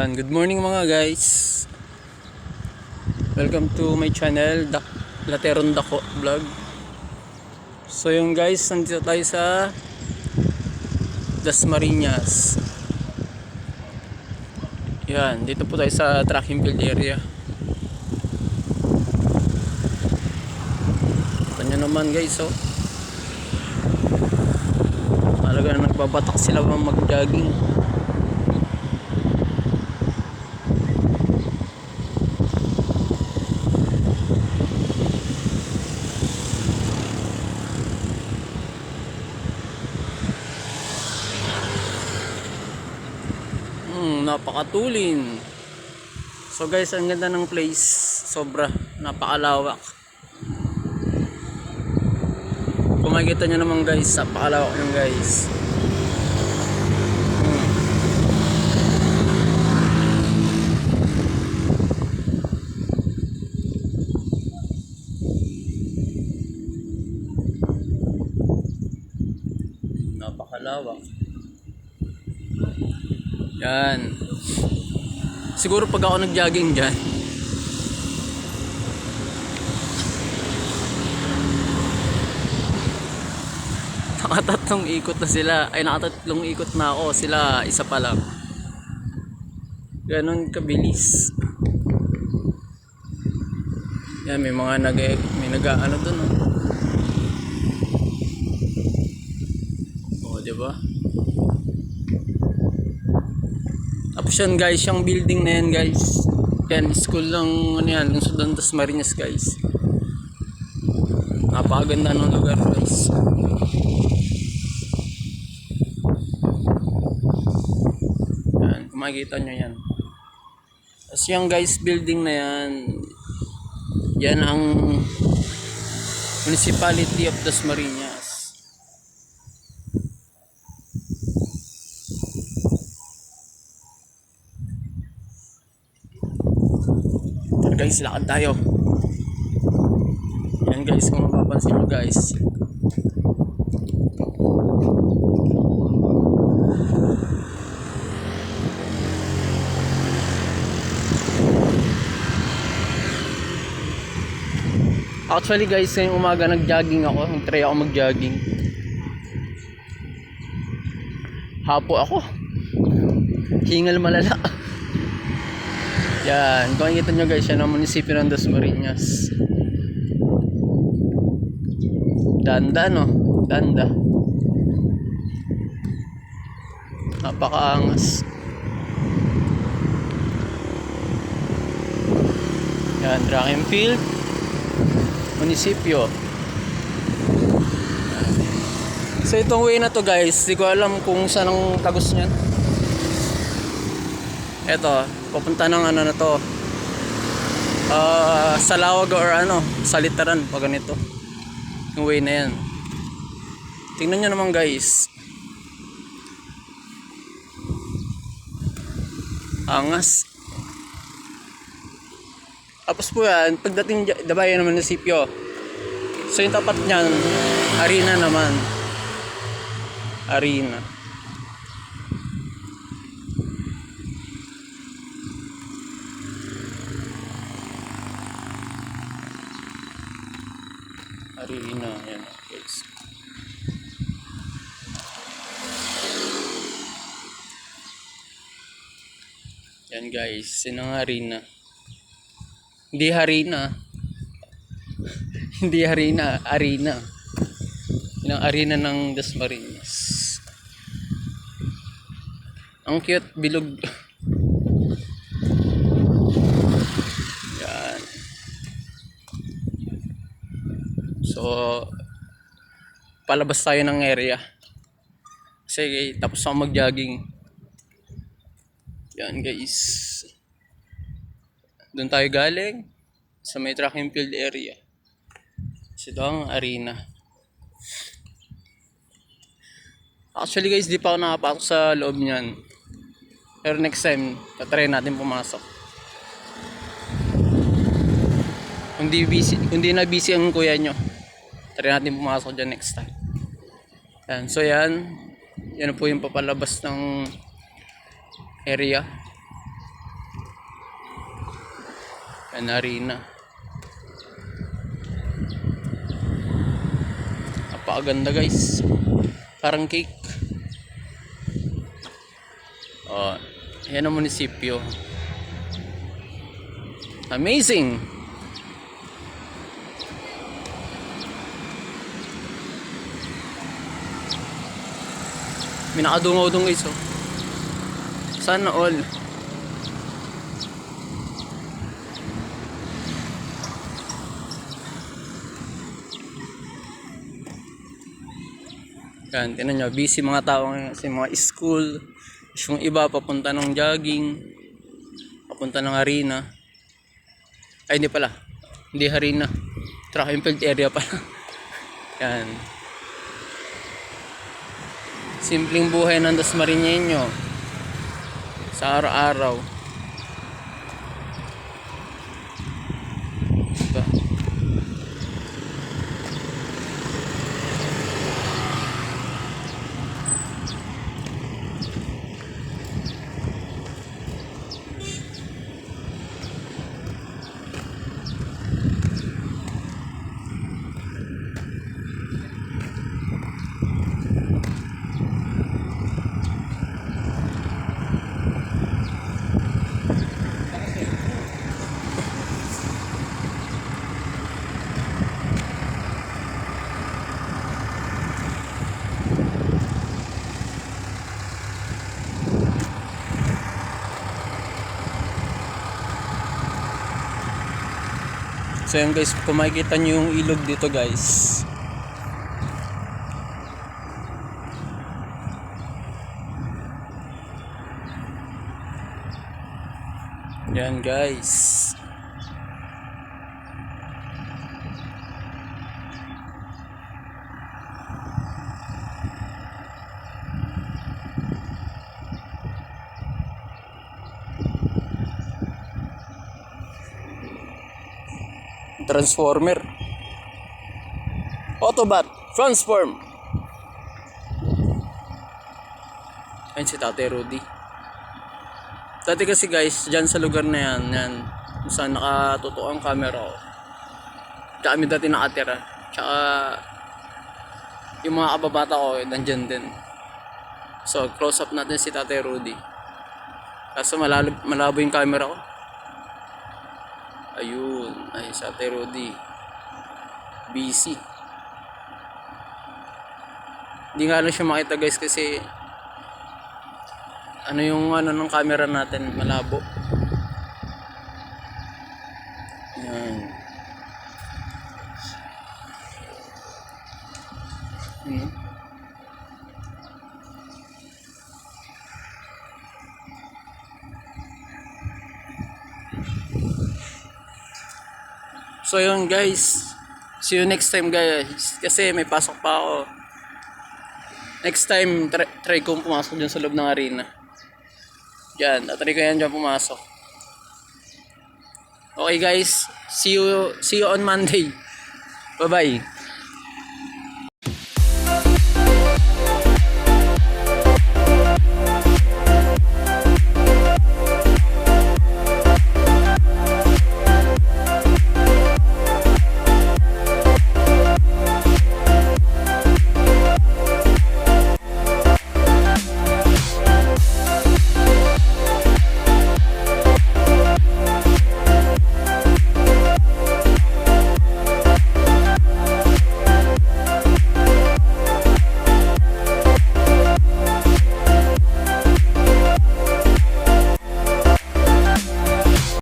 Yan, good morning mga guys. Welcome to my channel, Lateron Dako Vlog. So yung guys, nandito tayo sa Dasmariñas. Yan, dito po tayo sa track and field area. Kita nyo naman guys, oh. Talaga na nagbabatak sila mag-jogging. Napakatulin. So guys, ang ganda ng place. Sobra, napakalawak. Kung makikita nyo naman guys, napakalawak nyo guys. Napakalawak. Yan. Siguro pag ako nag-jogging dyan, nakatatlong ikot na sila. Ay, nakatatlong ikot na ako. Sila, isa pa lang. Ganon kabilis. Yan, may mga nag-ano dun, oh. Diba? Tapos yan guys, yung building na yan guys, yan school lang, ano yan, lungsod ng Dasmariñas guys. Napakaganda ng lugar guys. Yan, kung makikita nyo yan. Tapos yung guys, building na yan, yan ang Municipality of Dasmariñas. Guys, lakad tayo. Yan guys, kung mapapansin nyo guys, actually guys, ngayong umaga nag-jogging ako. Nag-try ako mag-jogging. Hapo ako. Hingal malala. Yan, kung makikita nyo guys, yan ang munisipyo ng Dasmariñas. Danda, no? Danda. Napakaangas. Yan, track and field munisipyo. So itong way na to guys, di ko alam kung saan ang tagos niyan. Eto, papunta ng ano na to, Salawag or ano, Salitaran, pag ganito yung way na yan. Tingnan nyo naman guys, angas. Tapos po yan, pagdating diba yan naman munisipyo, so yung tapat nyan, arena naman, arena. Arena, yan guys. Yan guys, yun ang arena. Hindi harina. Hindi harina, arena. Yun ang arena ng Dasmariñas. Ang cute, bilog. Yan. So, palabas tayo ng area. Kasi tapos ako mag-jogging. Yan guys. Doon tayo galing sa may track and field area. So ito ang arena. Actually guys, di pa ako nakapasok sa loob niyan. Pero next time, tatry natin pumasok. Kung di na busy ang kuya nyo, try natin pumasok dyan next time. Yan. So yan po yung papalabas ng area. Yan, arena. Napakaganda guys. Parang cake. Oh, yan ang munisipyo. Amazing! May nakadungaw dun guys oh. Sana all. Yan, tinan nyo, busy mga tao ngayon kasi mga school. Yung iba papunta ng jogging, papunta ng arena. Ay hindi pala, hindi arena, track and field area pala. Yan, simpleng buhay ng Dasmariñeño sa araw-araw. Diba? So yan guys, kung makikita nyo yung ilog dito guys. Yan guys. Transformer. Autobot, transform. Ayun si Tate Rudy. Dati kasi guys, dyan sa lugar na yan, kung saan nakatutok ang camera ko. Tsaka kami dati nakatira. Tsaka yung mga kababata ko, nandyan din. So, close up natin si Tate Rudy. Kaso malabo yung camera ko. Ayun, ay si Tate Rudy. Busy. Hindi nga lang siya makita guys kasi ano yung ano ng camera natin, malabo. Yan. So yun guys, see you next time guys, kasi may pasok pa ako. Next time try kong pumasok dyan sa loob ng arena. Yan, try ko yan dyan pumasok. Okay guys, see you on Monday. Bye bye.